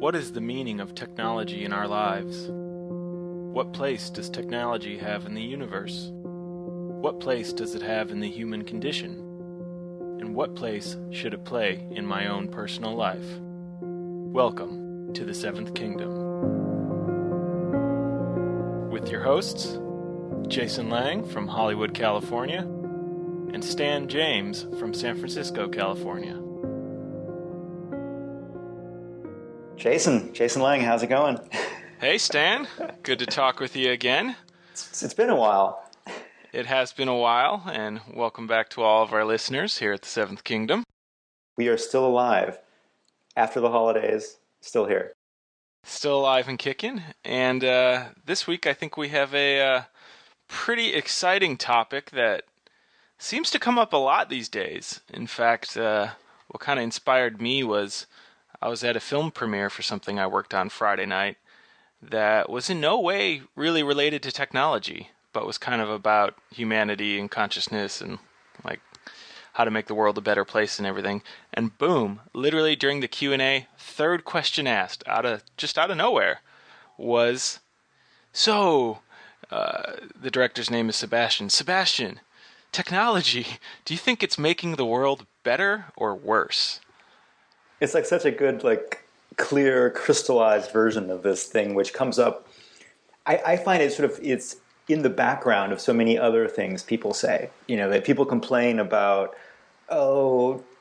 What is the meaning of technology in our lives? What place does technology have in the universe? What place does it have in the human condition? And what place should it play in my own personal life? Welcome to the Seventh Kingdom. With your hosts, Jason Lang from Hollywood, California, and Stan James from San Francisco, California. Jason Lang, how's it going? Hey, Stan. Good to talk with you again. It's been a while. It has been a while, and welcome back to all of our listeners here at the Seventh Kingdom. We are still alive. After the holidays, still here. Still alive and kicking. And this week I think we have a pretty exciting topic that seems to come up a lot these days. In fact, what kind of inspired me was I was at a film premiere for something I worked on Friday night that was in no way really related to technology, but was kind of about humanity and consciousness and like how to make the world a better place and everything. And boom, literally during the Q&A, third question asked out of nowhere was, the director's name is Sebastian. Sebastian, technology, do you think it's making the world better or worse? It's like such a good, clear, crystallized version of this thing, which comes up. I find it's in the background of so many other things people say. You know, that people complain about,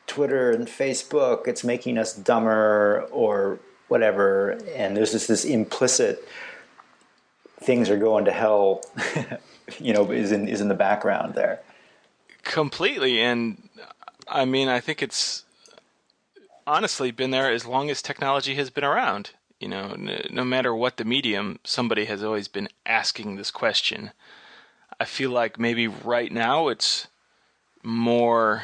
Twitter and Facebook, it's making us dumber or whatever. And there's this implicit things are going to hell, is in the background there. Completely. And I mean, I think it's honestly been there as long as technology has been around. You know, no matter what the medium, somebody has always been asking this question. I feel like maybe right now it's more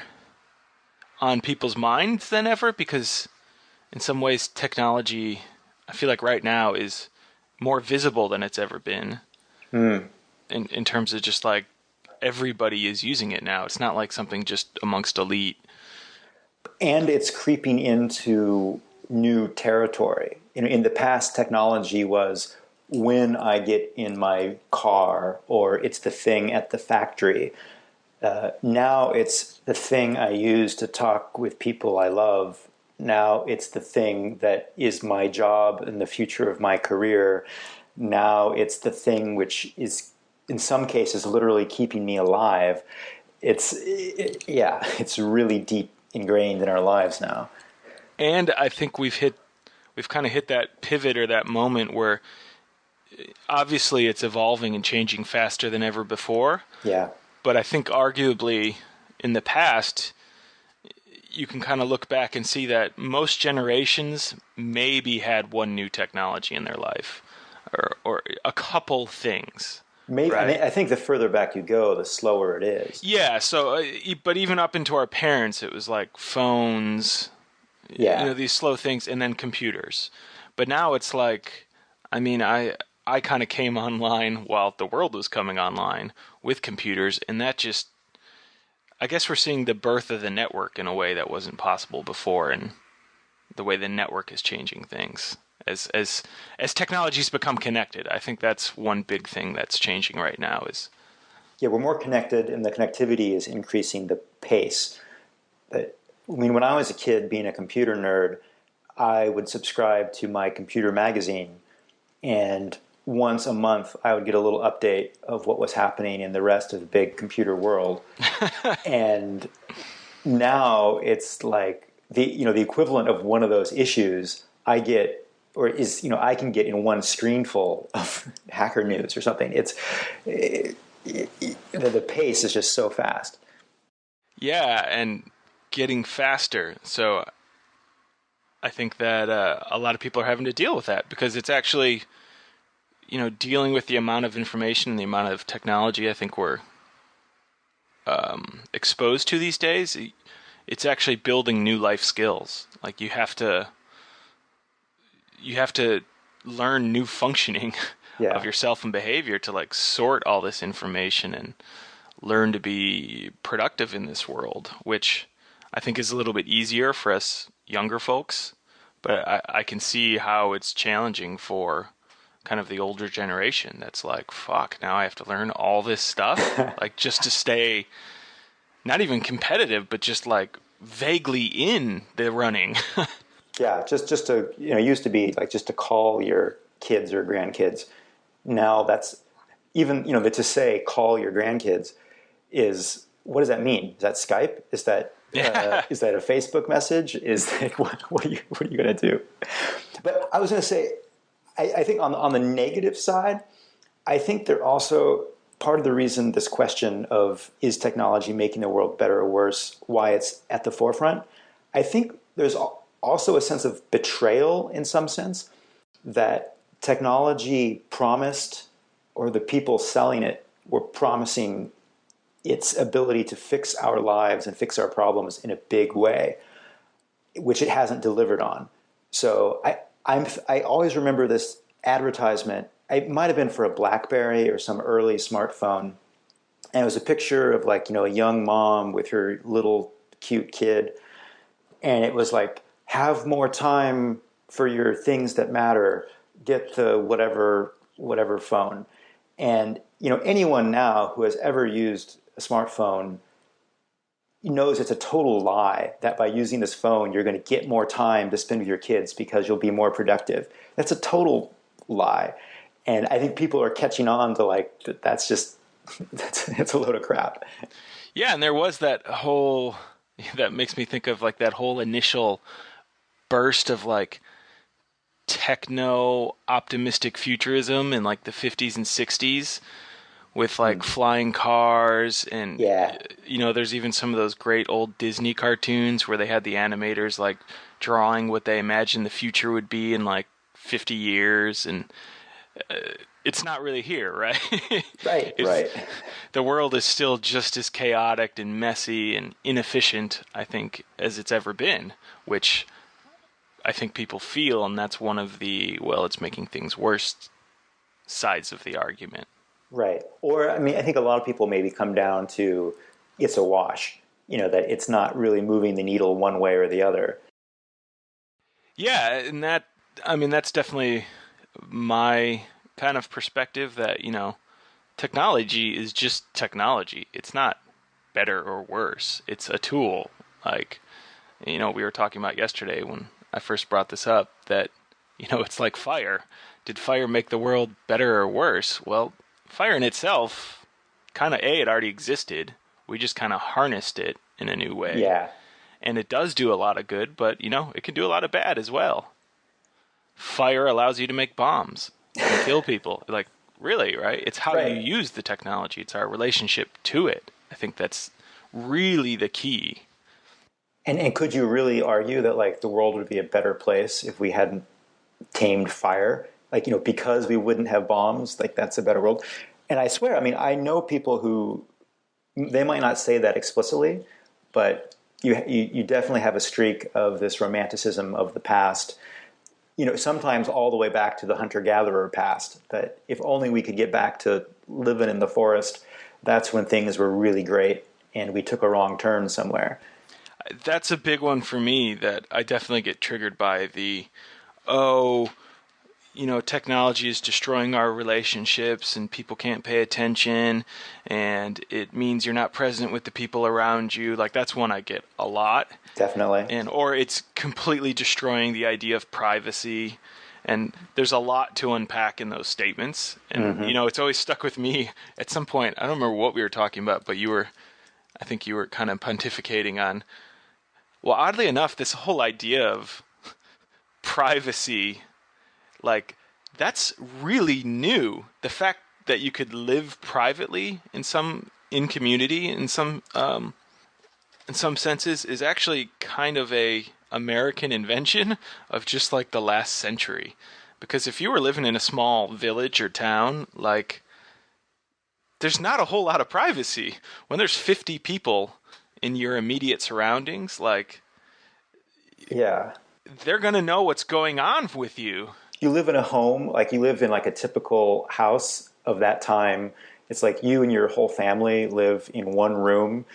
on people's minds than ever because in some ways technology, I feel like right now is more visible than it's ever been. In terms of just like everybody is using it now. It's not like something just amongst elite. And it's creeping into new territory. In the past, technology was when I get in my car, or it's the thing at the factory. Now it's the thing I use to talk with people I love. Now it's the thing that is my job and the future of my career. Now it's the thing which is, in some cases, literally keeping me alive. It's really deep ingrained in our lives now. And I think we've kind of hit that pivot or that moment where obviously it's evolving and changing faster than ever before. Yeah. But I think arguably in the past, you can kind of look back and see that most generations maybe had one new technology in their life or a couple things. Maybe, right? I think the further back you go, the slower it is. Yeah, so, but even up into our parents, it was like phones, these slow things, and then computers. But now it's like, I mean, I kind of came online while the world was coming online with computers, and that just, I guess we're seeing the birth of the network in a way that wasn't possible before, and the way the network is changing things. As technologies become connected, I think that's one big thing that's changing right now is... Yeah, we're more connected, and the connectivity is increasing the pace. But, when I was a kid, being a computer nerd, I would subscribe to my computer magazine, and once a month I would get a little update of what was happening in the rest of the big computer world. And now it's like the equivalent of one of those issues I get, or is, I can get in one screenful of Hacker News or something. The pace is just so fast. Yeah, and getting faster. So I think that a lot of people are having to deal with that because it's actually, dealing with the amount of information and the amount of technology I think we're exposed to these days. It's actually building new life skills. Like you have to learn new functioning of yourself and behavior to like sort all this information and learn to be productive in this world, which I think is a little bit easier for us younger folks. But I can see how it's challenging for kind of the older generation that's like, fuck, now I have to learn all this stuff, like just to stay not even competitive, but just like vaguely in the running. Yeah, just to, used to be like just to call your kids or grandkids. Now that's even, that to say call your grandkids is, what does that mean? Is that Skype? Is that Yeah. is that a Facebook message? Is that, what are you going to do? But I was going to say, I think on the negative side, I think they're also part of the reason this question of is technology making the world better or worse, why it's at the forefront. I think there's also a sense of betrayal in some sense that technology promised, or the people selling it were promising its ability to fix our lives and fix our problems in a big way, which it hasn't delivered on. So I always remember this advertisement. It might have been for a BlackBerry or some early smartphone, and it was a picture of like a young mom with her little cute kid, and it was like, have more time for your things that matter. Get the whatever phone. And anyone now who has ever used a smartphone knows it's a total lie that by using this phone you're going to get more time to spend with your kids because you'll be more productive. That's a total lie. And I think people are catching on to like that's just that's a load of crap. Yeah, and there was that whole that makes me think of like that whole initial burst of like techno optimistic futurism in like the 50s and 60s with like flying cars and Yeah. There's even some of those great old Disney cartoons where they had the animators like drawing what they imagined the future would be in like 50 years, and it's not really here, right? Right, right. The world is still just as chaotic and messy and inefficient, I think, as it's ever been, which I think people feel, and that's one of the, well, it's making things worse sides of the argument. Right. Or, I mean, I think a lot of people maybe come down to it's a wash, that it's not really moving the needle one way or the other. Yeah, and that's definitely my kind of perspective that, technology is just technology. It's not better or worse. It's a tool. Like, we were talking about yesterday when I first brought this up that, it's like fire. Did fire make the world better or worse? Well, fire in itself, kind of, it already existed. We just kind of harnessed it in a new way. Yeah. And it does do a lot of good, but, it can do a lot of bad as well. Fire allows you to make bombs and kill people. Like, really, right? It's how you use the technology. It's our relationship to it. I think that's really the key. And could you really argue that like the world would be a better place if we hadn't tamed fire? Like, because we wouldn't have bombs, like that's a better world. And I swear, I mean, I know people who, they might not say that explicitly, but you definitely have a streak of this romanticism of the past, sometimes all the way back to the hunter-gatherer past, that if only we could get back to living in the forest, that's when things were really great and we took a wrong turn somewhere. That's a big one for me that I definitely get triggered by technology is destroying our relationships and people can't pay attention and it means you're not present with the people around you. Like that's one I get a lot. Definitely. Or it's completely destroying the idea of privacy. And there's a lot to unpack in those statements. And, it's always stuck with me at some point. I don't remember what we were talking about, but I think you were kind of pontificating on, well, oddly enough, this whole idea of privacy, like, that's really new. The fact that you could live privately in community, in some senses, is actually kind of a American invention of just like the last century. Because if you were living in a small village or town, like, there's not a whole lot of privacy. When there's 50 people in your immediate surroundings, like, yeah, they're going to know what's going on with you. You live in a home, like you live in like a typical house of that time. It's like you and your whole family live in one room,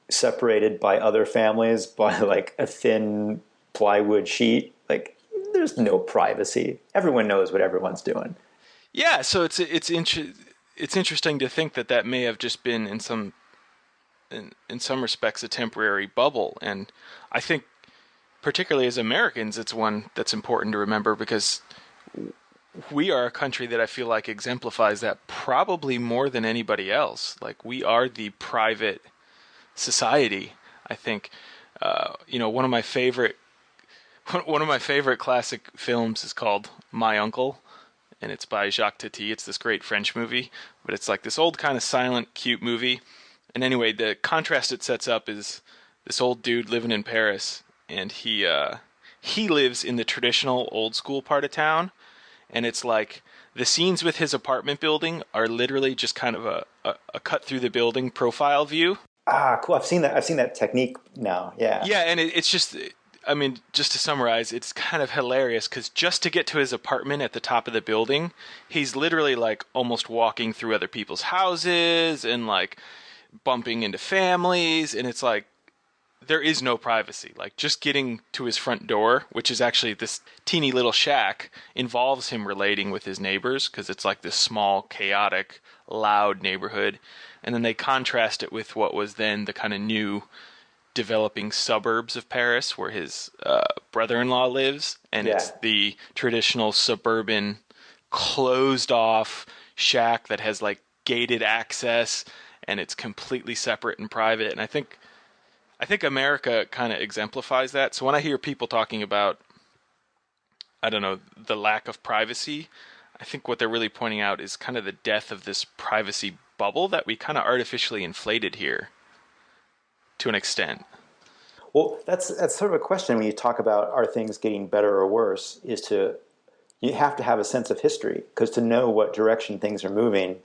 separated by other families by like a thin plywood sheet. Like there's no privacy. Everyone knows what everyone's doing. Yeah, so it's interesting to think that may have just been in some respects a temporary bubble, and I think particularly as Americans, it's one that's important to remember because we are a country that I feel like exemplifies that probably more than anybody else. Like, we are the private society. I think, one of my favorite classic films is called My Uncle, and it's by Jacques Tati. It's this great French movie, but it's like this old kind of silent, cute movie. And anyway, the contrast it sets up is this old dude living in Paris, and he lives in the traditional old school part of town, and it's like the scenes with his apartment building are literally just kind of a cut through the building profile view. Ah, cool. I've seen that technique now. Yeah. Yeah, and it's just, I mean, just to summarize, it's kind of hilarious because just to get to his apartment at the top of the building, he's literally like almost walking through other people's houses and like bumping into families, and it's like there is no privacy. Like, just getting to his front door, which is actually this teeny little shack, involves him relating with his neighbors because it's like this small, chaotic, loud neighborhood. And then they contrast it with what was then the kind of new developing suburbs of Paris where his brother-in-law lives, and it's the traditional suburban closed off shack that has like gated access, and it's completely separate and private. And I think America kind of exemplifies that. So when I hear people talking about, I don't know, the lack of privacy, I think what they're really pointing out is kind of the death of this privacy bubble that we kind of artificially inflated here to an extent. Well, that's sort of a question when you talk about are things getting better or worse, you have to have a sense of history, because to know what direction things are moving,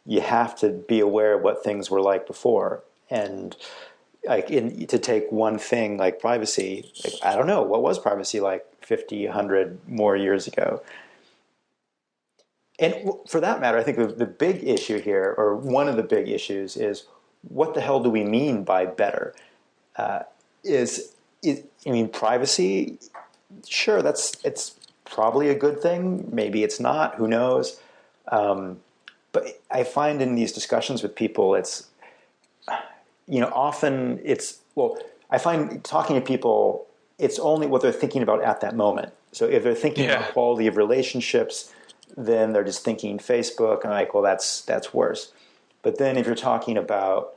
you have to be aware of what things were like before. And like to take one thing like privacy, like, I don't know, what was privacy like 50, 100 more years ago? And for that matter, I think the big issue here, or one of the big issues, is what the hell do we mean by better? Privacy, sure, it's probably a good thing. Maybe it's not. Who knows? But I find in these discussions with people, I find talking to people, it's only what they're thinking about at that moment. So if they're thinking about quality of relationships, then they're just thinking Facebook, and like, well, that's worse. But then if you're talking about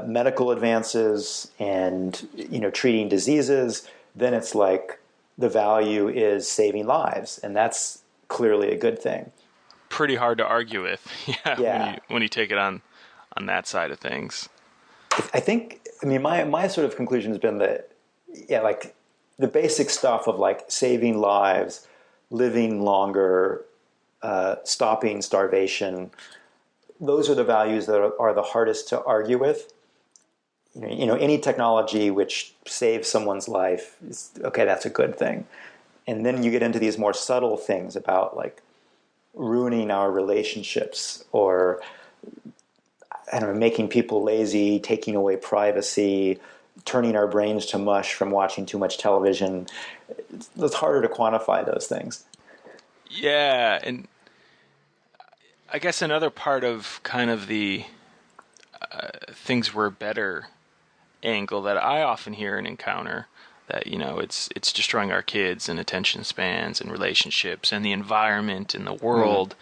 medical advances and treating diseases, then it's like the value is saving lives, and that's clearly a good thing. Pretty hard to argue with, when you take it on that side of things. I think, my sort of conclusion has been that, like the basic stuff of like saving lives, living longer, stopping starvation, those are the values that are the hardest to argue with. Any technology which saves someone's life is okay. That's a good thing. And then you get into these more subtle things about like ruining our relationships, or I don't know, making people lazy, taking away privacy, turning our brains to mush from watching too much television. It's harder to quantify those things. Yeah, and I guess another part of kind of the things were better angle that I often hear and encounter, that it's destroying our kids and attention spans and relationships and the environment and the world,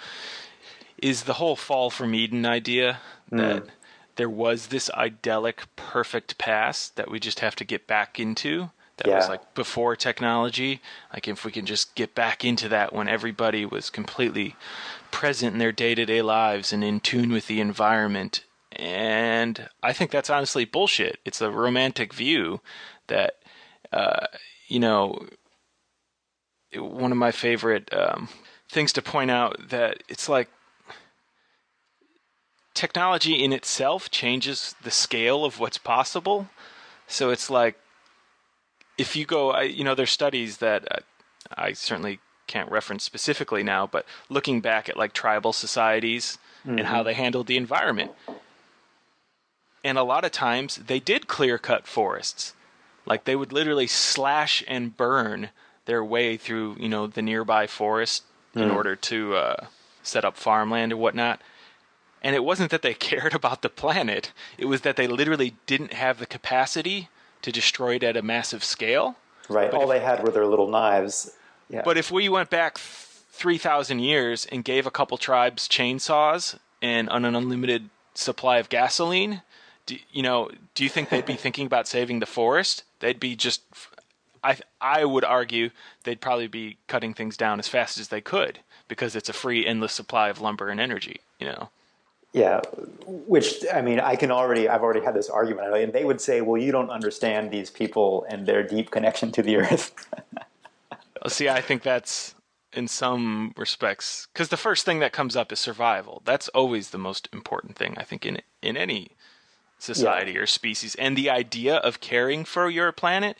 is the whole fall from Eden idea that there was this idyllic, perfect past that we just have to get back into. That was like before technology. Like, if we can just get back into that when everybody was completely present in their day-to-day lives and in tune with the environment. And I think that's honestly bullshit. It's a romantic view that, one of my favorite things to point out, that it's like technology in itself changes the scale of what's possible. So it's like, if you go, there's studies that I certainly can't reference specifically now, but looking back at like tribal societies and how they handled the environment. And a lot of times they did clear cut forests. Like, they would literally slash and burn their way through, the nearby forest in order to set up farmland and whatnot. And it wasn't that they cared about the planet. It was that they literally didn't have the capacity to destroy it at a massive scale. Right. All they had were their little knives. Yeah. But if we went back 3,000 years and gave a couple tribes chainsaws and an unlimited supply of gasoline, do you think they'd be thinking about saving the forest? They'd be just, I would argue, they'd probably be cutting things down as fast as they could because it's a free, endless supply of lumber and energy, Yeah, which, I've already had this argument, and they would say, well, you don't understand these people and their deep connection to the earth. See, I think that's, in some respects, because the first thing that comes up is survival. That's always the most important thing, I think, in any society or species. And the idea of caring for your planet,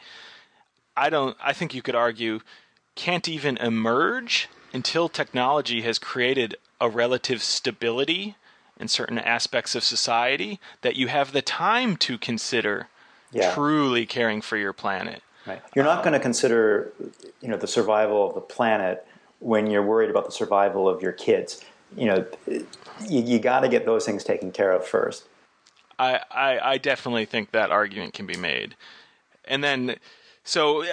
I think you could argue, can't even emerge until technology has created a relative stability in certain aspects of society that you have the time to consider truly caring for your planet. Right. You're not going to consider, the survival of the planet when you're worried about the survival of your kids. You got to get those things taken care of first. I definitely think that argument can be made. And then, so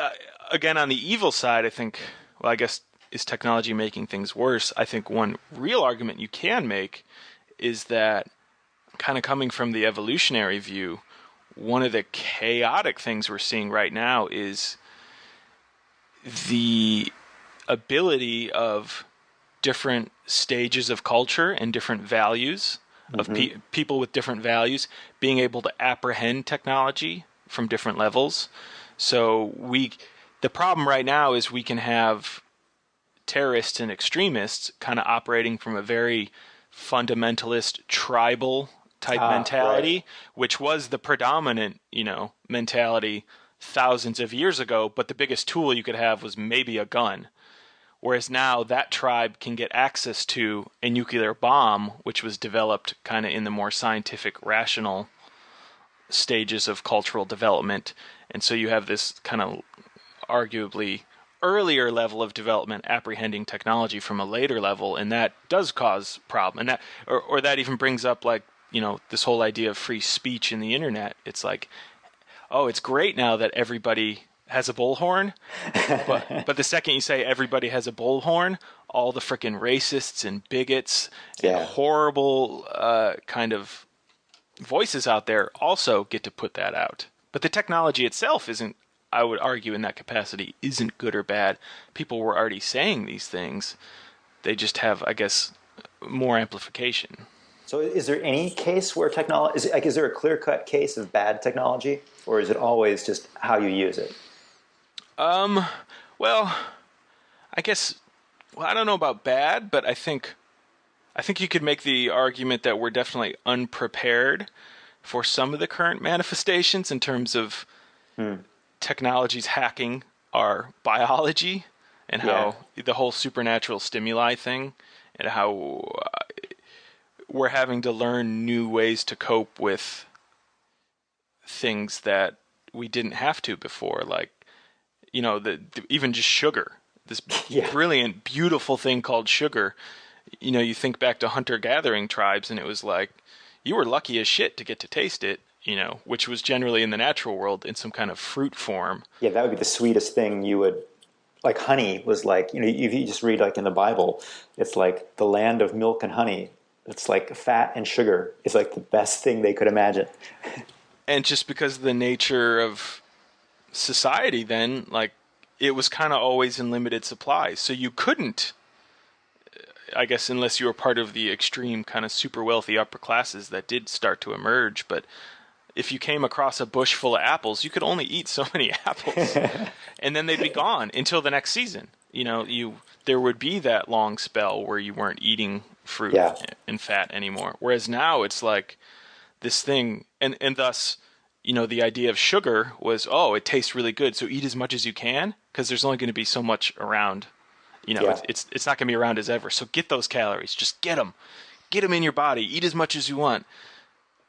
again, on the evil side, I think, I guess, is technology making things worse? I think one real argument you can make is that, kind of coming from the evolutionary view, one of the chaotic things we're seeing right now is the ability of different stages of culture and different values of people with different values being able to apprehend technology from different levels. So the problem right now is we can have terrorists and extremists kind of operating from a very fundamentalist tribal type mentality, which was the predominant, mentality thousands of years ago, but the biggest tool you could have was maybe a gun. Whereas now that tribe can get access to a nuclear bomb, which was developed kind of in the more scientific, rational stages of cultural development. And so you have this kind of arguably earlier level of development apprehending technology from a later level, and that does cause problem. And that, or that even brings up this whole idea of free speech in the internet. It's like, oh, it's great now that everybody has a bullhorn, but the second you say everybody has a bullhorn, all the frickin' racists and bigots and horrible kind of voices out there also get to put that out. But the technology itself isn't, I would argue, in that capacity, isn't good or bad. People were already saying these things. They just have, I guess, more amplification. So is there any case where technology, is there a clear-cut case of bad technology, or is it always just how you use it? Well, I guess, I don't know about bad, but I think you could make the argument that we're definitely unprepared for some of the current manifestations in terms of technologies hacking our biology and how the whole supernatural stimuli thing and how we're having to learn new ways to cope with things that we didn't have to before, like, even just sugar, this brilliant, beautiful thing called sugar. You think back to hunter-gathering tribes, and it was like, you were lucky as shit to get to taste it, which was generally in the natural world in some kind of fruit form. Yeah, that would be the sweetest thing you would, like honey was like, if you just read like in the Bible, it's like the land of milk and honey. It's like fat and sugar is like the best thing they could imagine. And just because of the nature of society then, like, it was kind of always in limited supply. So you couldn't, I guess, unless you were part of the extreme kind of super wealthy upper classes that did start to emerge. But if you came across a bush full of apples, you could only eat so many apples. And then they'd be gone until the next season. There would be that long spell where you weren't eating fruit and fat anymore. Whereas now it's like this thing, and thus, the idea of sugar was, it tastes really good, so eat as much as you can, because there's only going to be so much around. It's not going to be around as ever. So get those calories, just get them in your body, eat as much as you want.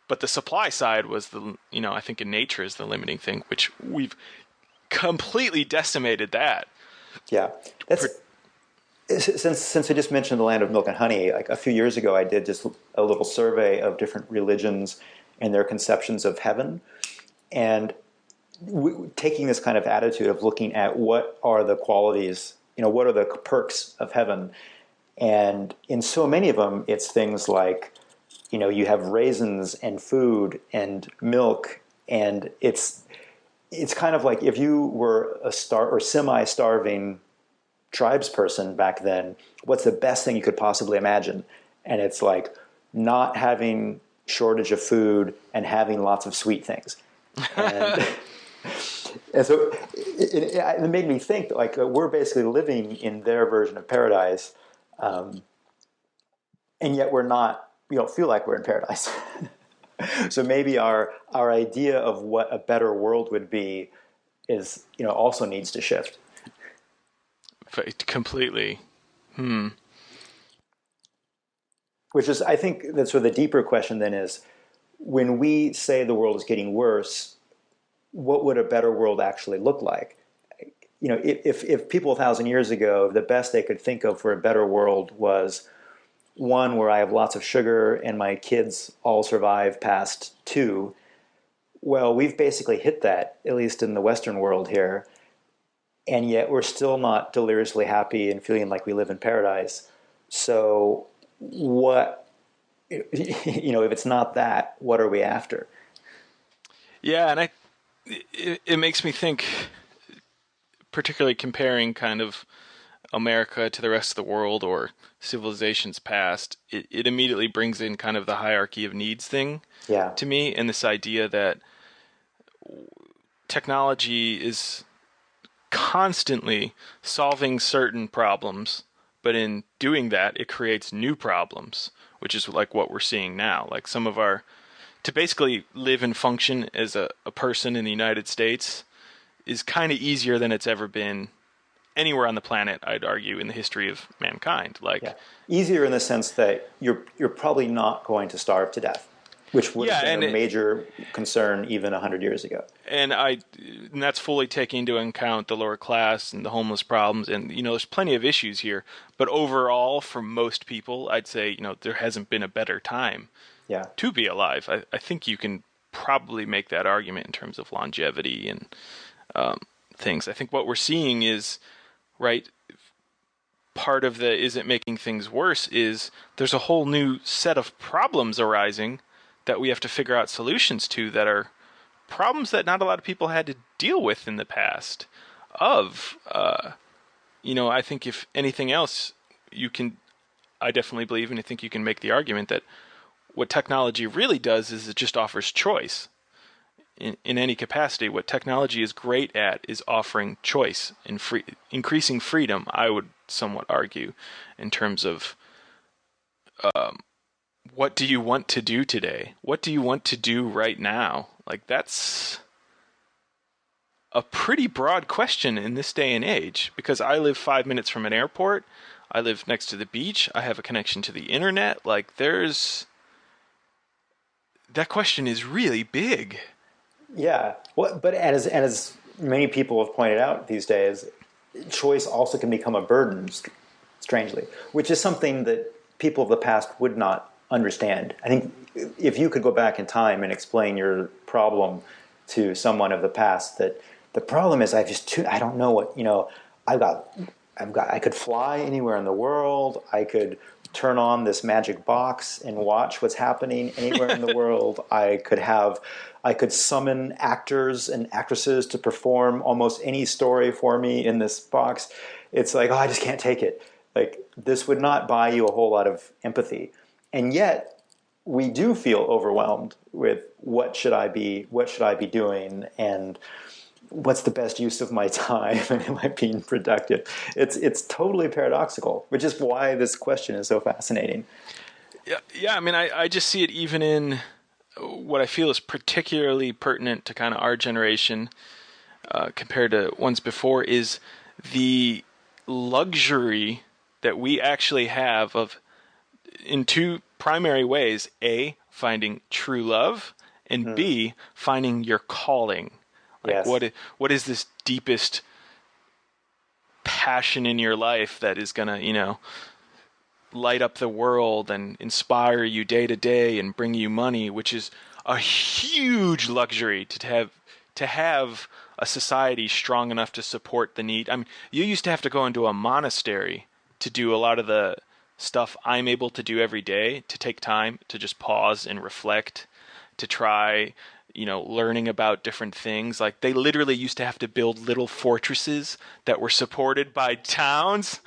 But the supply side was I think in nature is the limiting thing, which we've completely decimated that. Yeah, that's since I just mentioned the land of milk and honey. Like a few years ago, I did just a little survey of different religions and their conceptions of heaven, and taking this kind of attitude of looking at what are the qualities, what are the perks of heaven, and in so many of them, it's things like, you have raisins and food and milk, and it's kind of like if you were a semi-starving tribes person back then, what's the best thing you could possibly imagine? And it's like not having shortage of food and having lots of sweet things. And, and so it made me think like we're basically living in their version of paradise, and yet we don't feel like we're in paradise. So maybe our idea of what a better world would be is, also needs to shift. Completely. Which is, I think, that's sort of the deeper question then is, when we say the world is getting worse, what would a better world actually look like? If people 1,000 years ago, the best they could think of for a better world was one where I have lots of sugar and my kids all survive past 2, well, we've basically hit that, at least in the Western world here. And yet we're still not deliriously happy and feeling like we live in paradise. So what, if it's not that, what are we after? Yeah, and it makes me think, particularly comparing kind of America to the rest of the world or civilizations past, it immediately brings in kind of the hierarchy of needs thing to me, and this idea that technology is constantly solving certain problems, but in doing that, it creates new problems, which is like what we're seeing now. Like to basically live and function as a person in the United States is kind of easier than it's ever been anywhere on the planet, I'd argue, in the history of mankind. Easier in the sense that you're probably not going to starve to death, which would have been a major concern even 100 years ago. And that's fully taking into account the lower class and the homeless problems, and there's plenty of issues here. But overall, for most people, I'd say there hasn't been a better time to be alive. I think you can probably make that argument in terms of longevity and things. I think what we're seeing is part of the is it making things worse is there's a whole new set of problems arising that we have to figure out solutions to that are problems that not a lot of people had to deal with in the past. I think if anything else, I definitely believe, and I think you can make the argument that what technology really does is it just offers choice. In any capacity, what technology is great at is offering choice and increasing freedom, I would somewhat argue, in terms of what do you want to do today? What do you want to do right now? Like, that's a pretty broad question in this day and age, because I live 5 minutes from an airport. I live next to the beach. I have a connection to the internet. Like, that question is really big. Yeah. Well, but as many people have pointed out these days, choice also can become a burden, strangely, which is something that people of the past would not understand. I think if you could go back in time and explain your problem to someone of the past, that the problem is I don't know what, I could fly anywhere in the world. I could turn on this magic box and watch what's happening anywhere in the world. I could summon actors and actresses to perform almost any story for me in this box. It's like, I just can't take it. Like, this would not buy you a whole lot of empathy. And yet we do feel overwhelmed with what should I be doing, and what's the best use of my time, and am I being productive? It's totally paradoxical, which is why this question is so fascinating. Yeah. I mean, I just see it even in what I feel is particularly pertinent to kind of our generation compared to ones before is the luxury that we actually have of, in two primary ways: A, finding true love, and B, finding your calling. Like, what is this deepest passion in your life that is going to, light up the world and inspire you day to day and bring you money, which is a huge luxury to have a society strong enough to support the need. I mean, you used to have to go into a monastery to do a lot of the stuff I'm able to do every day, to take time to just pause and reflect, to try, learning about different things. Like, they literally used to have to build little fortresses that were supported by towns.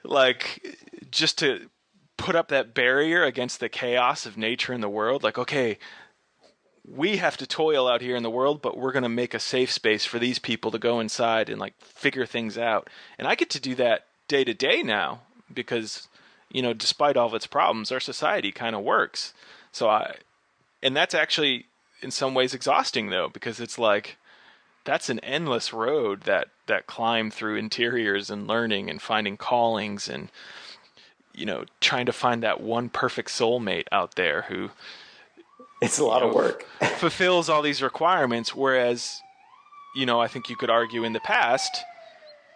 Like, just to put up that barrier against the chaos of nature in the world. Like, okay, we have to toil out here in the world, but we're going to make a safe space for these people to go inside and like figure things out. And I get to do that day to day now because, despite all of its problems, our society kind of works. And that's actually in some ways exhausting though, because it's like, that's an endless road that climb through interiors and learning and finding callings and, trying to find that one perfect soulmate out there who, it's a lot of work, fulfills all these requirements. Whereas, I think you could argue in the past,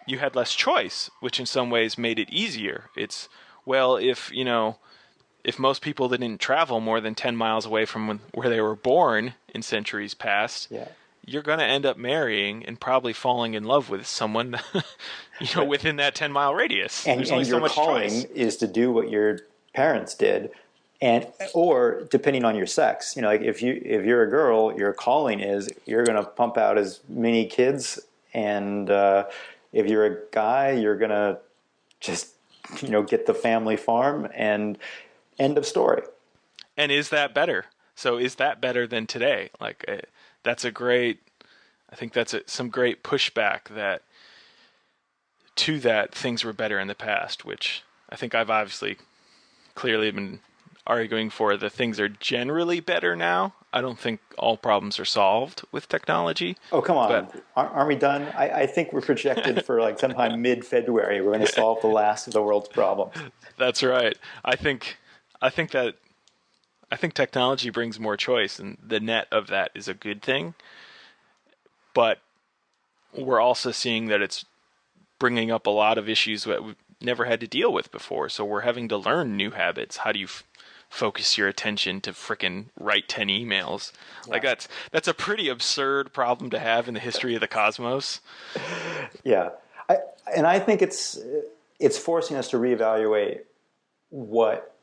you had less choice, which in some ways made it easier. It's, well, if most people didn't travel more than 10 miles away from where they were born in centuries past, yeah, you're going to end up marrying and probably falling in love with someone, within that 10-mile radius. And There's only so your much calling choice. is to do what your parents did, or depending on your sex, like if you're a girl, your calling is you're going to pump out as many kids, and if you're a guy, you're going to just get the family farm, and end of story. And is that better? So is that better than today? Like, I think that's some great pushback that things were better in the past, which I think I've obviously clearly been arguing for. The things are generally better now. I don't think all problems are solved with technology. Oh, come on. Aren't we done? I think we're projected for like sometime mid-February. We're going to solve the last of the world's problems. That's right. I think technology brings more choice, and the net of that is a good thing. But we're also seeing that it's bringing up a lot of issues that we've never had to deal with before. So we're having to learn new habits. How do you focus your attention to frickin' write 10 emails? Yeah. Like, that's a pretty absurd problem to have in the history of the cosmos. Yeah. I think it's forcing us to reevaluate what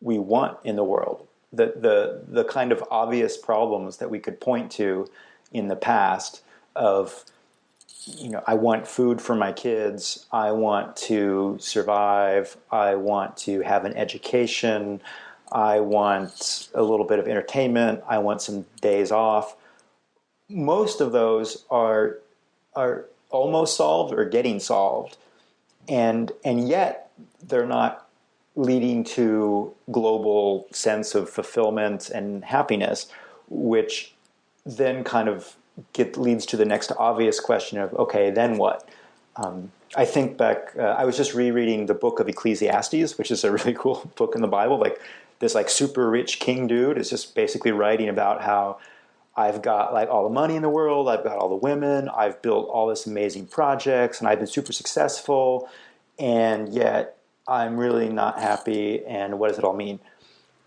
we want in the world. The kind of obvious problems that we could point to in the past of, I want food for my kids, I want to survive, I want to have an education, I want a little bit of entertainment, I want some days off. Most of those are almost solved or getting solved, and yet they're not leading to global sense of fulfillment and happiness, which then kind of leads to the next obvious question of, okay, then what? I think back, I was just rereading the book of Ecclesiastes, which is a really cool book in the Bible. Like, this like super rich king dude is just basically writing about how I've got like all the money in the world, I've got all the women, I've built all this amazing projects, and I've been super successful, and yet I'm really not happy, and what does it all mean?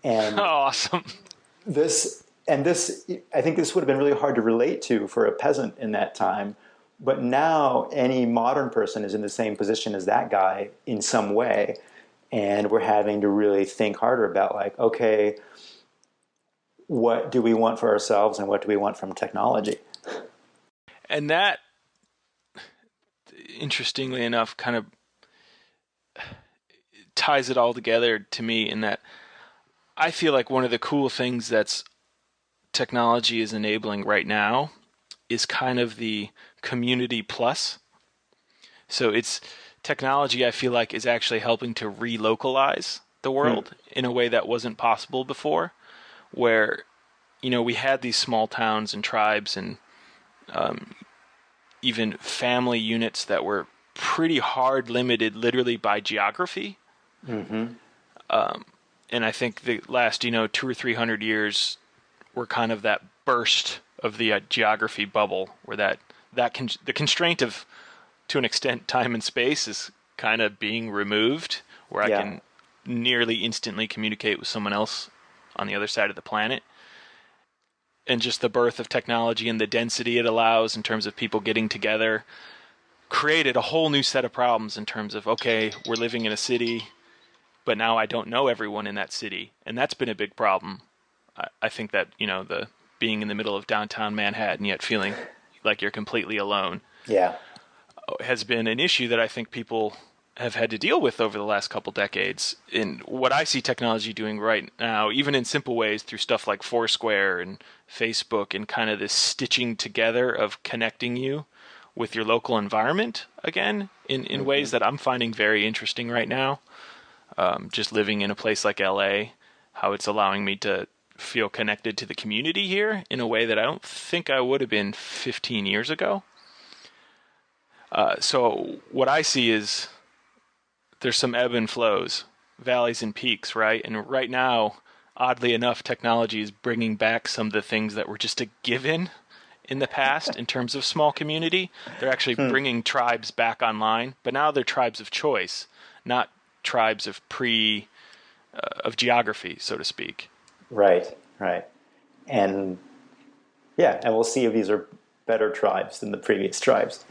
And awesome. I think this would have been really hard to relate to for a peasant in that time. But now any modern person is in the same position as that guy in some way. And we're having to really think harder about like, okay, what do we want for ourselves and what do we want from technology? And that, interestingly enough, kind of ties it all together to me in that I feel like one of the cool things that's technology is enabling right now is kind of the community plus. So it's technology, I feel like, is actually helping to relocalize the world in a way that wasn't possible before, where, we had these small towns and tribes and even family units that were pretty hard limited literally by geography. Mm-hmm. And I think the last, 200 or 300 years were kind of that burst of the geography bubble where the constraint of, to an extent, time and space is kind of being removed, where I can nearly instantly communicate with someone else on the other side of the planet. And just the birth of technology and the density it allows in terms of people getting together created a whole new set of problems in terms of, okay, we're living in a city, but now I don't know everyone in that city. And that's been a big problem. I think that, the being in the middle of downtown Manhattan yet feeling like you're completely alone has been an issue that I think people have had to deal with over the last couple decades. In what I see technology doing right now, even in simple ways through stuff like Foursquare and Facebook, and kind of this stitching together of connecting you with your local environment again in ways that I'm finding very interesting right now. Just living in a place like LA, how it's allowing me to feel connected to the community here in a way that I don't think I would have been 15 years ago. So what I see is there's some ebb and flows, valleys and peaks, right? And right now, oddly enough, technology is bringing back some of the things that were just a given in the past in terms of small community. They're actually bringing tribes back online, but now they're tribes of choice, not tribes of of geography, so to speak. Right. And we'll see if these are better tribes than the previous tribes.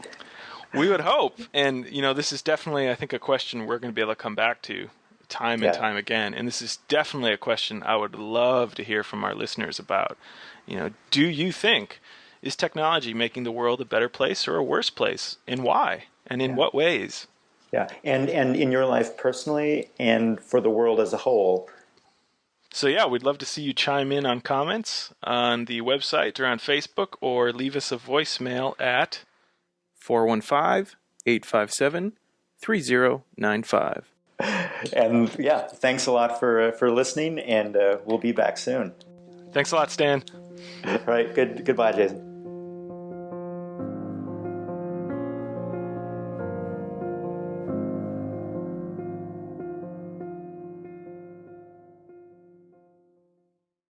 We would hope. And, this is definitely, I think, a question we're going to be able to come back to time and time again. And this is definitely a question I would love to hear from our listeners about. Do you think, is technology making the world a better place or a worse place? And why? And in what ways? Yeah. And in your life personally and for the world as a whole. So we'd love to see you chime in on comments on the website or on Facebook, or leave us a voicemail at 415-857-3095. And thanks a lot for listening, and we'll be back soon. Thanks a lot, Stan. All right. Goodbye, Jason.